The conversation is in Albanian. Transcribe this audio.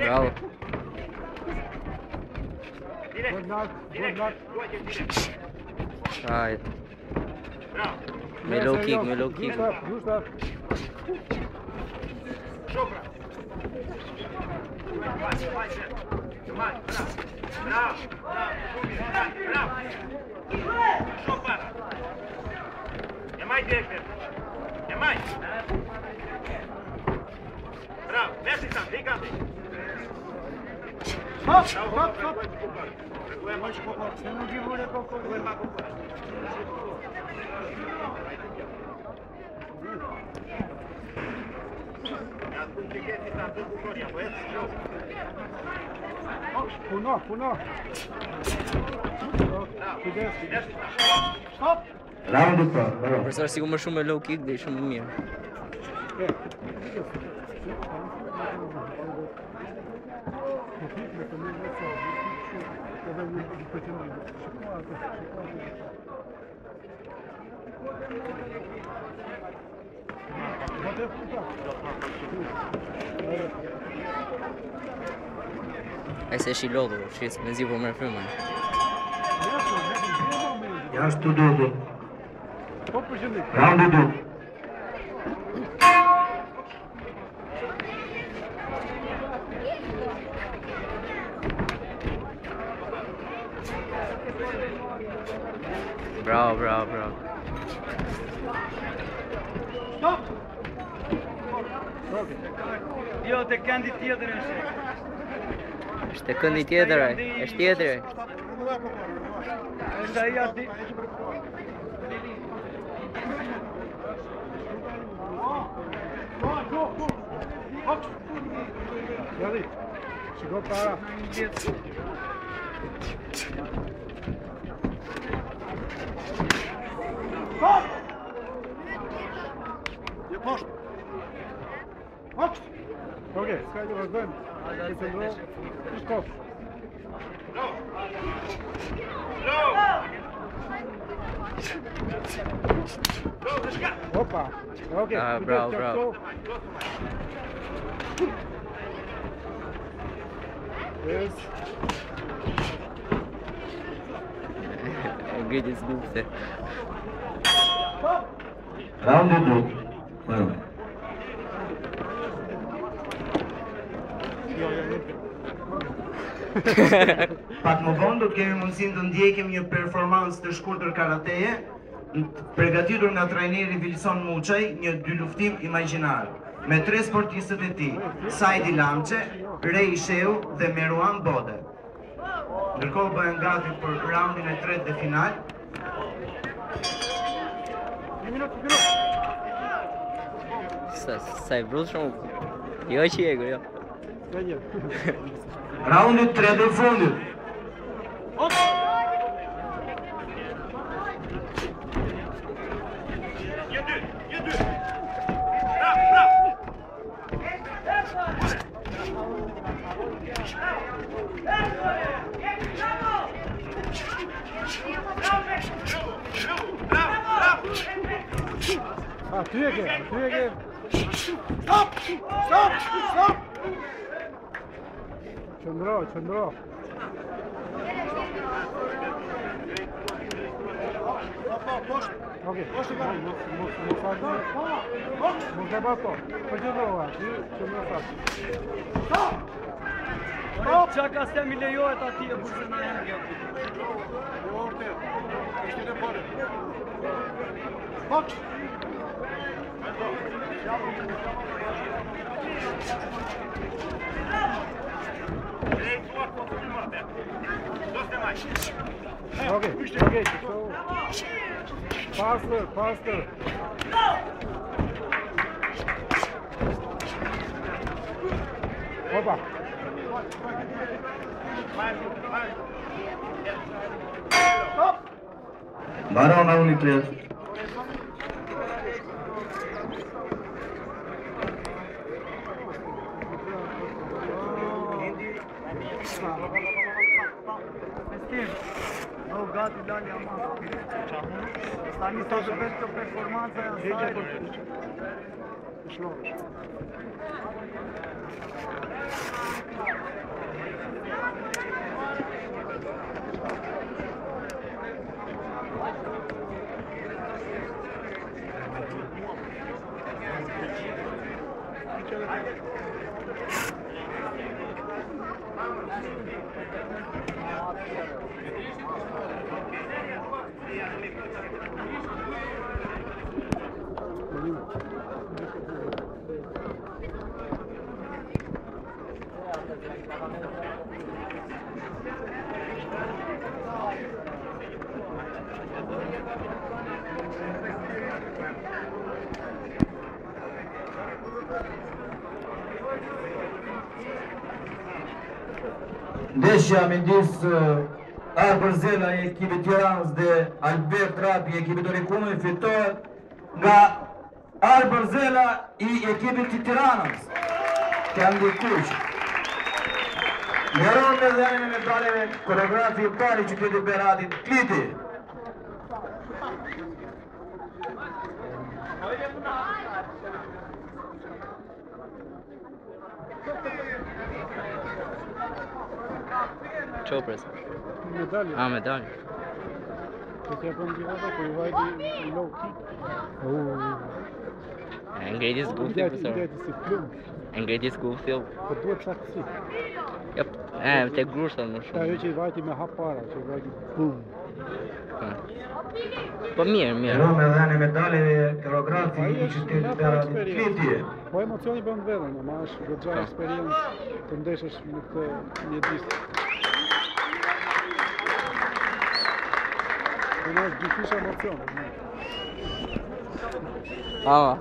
Bravo. Hajde. Me low kick, me low kick. É mais dele, é mais. Bravo, desce então, vem cá. Stop, stop, stop. Você não divulga qualquer coisa. Puno, puno. Stop. Round pa. Profesor, sigur më shumë me low kick dhe shumë më mirë. Ai se është I lodhur, shit, me zi po më frymën. Jashtë të dudu. Round 2. Bravo, bravo, bravo. Stop. Jo, te këndi tjetër është. Është te këndi tjetër, është tjetër. Është ai aty. Dali. Shiko para. Stop! Je poshtë. Hop! Okej, skajtë vazhdojmë. Stop. Opa. Okej. Bravo, bravo. Yes. Good is good. Round 2. Pak më vonë do të kemi mundësinë të ndjekim një performancë të shkurtër karateje, përgatitur nga trajneri Wilson Muçaj, një dy luftim imagjinar, me 3 sportistët e tij, Saidi Lamçe, Rei Sheu dhe Meruan Bode. Ndërkohë bëhen gati për raundin e 3 dhe final. Sa I brut shumë. Jo që egur, jo. Raundi 3 dhe fundit. Ty e ke. Stop! Stop! Stop! Qëndro. Okej. Mos e bato. Po qëndrova. Qëndro fat. Stop! Çaka se mi lejohet atij e kurse na janë kjo. Orte. Ishte në pore. Hop! Okay. So faster. Opa. Stop. Mbaron raundi 3. Oh, gati lali ama. Tani sa të vetë performanca e asaj. Shlosh. Ndeshja midis Arbër Zela e ekipit Tiranës dhe Albert Rapi e ekipit Orikunit fitohet nga Arbër Zela I ekipit të Tiranës. Kandi Kuq. Njeron me dhënien e medaleve koreografi I pari qytetit Beratit Kliti. Çoprës. Medalje. A, medalje. Këtë ja bën gjithë ato, kur I vajti I low kick. E ngriti zgufti profesor. Si plum. E ngriti zgufti. Po duhet saktësi. Ja, te grushta më shumë. Ajo që I vajti me hap para, që I vajti bum. Po mirë. Njeron me dhënien e medaleve koreografi I qytetit Beratit Kliti. Po emocioni bën vetën, ama është goxha eksperiencë të ndeshësh në këtë mjedis. Dhe në është gjithisha emocion. Ama.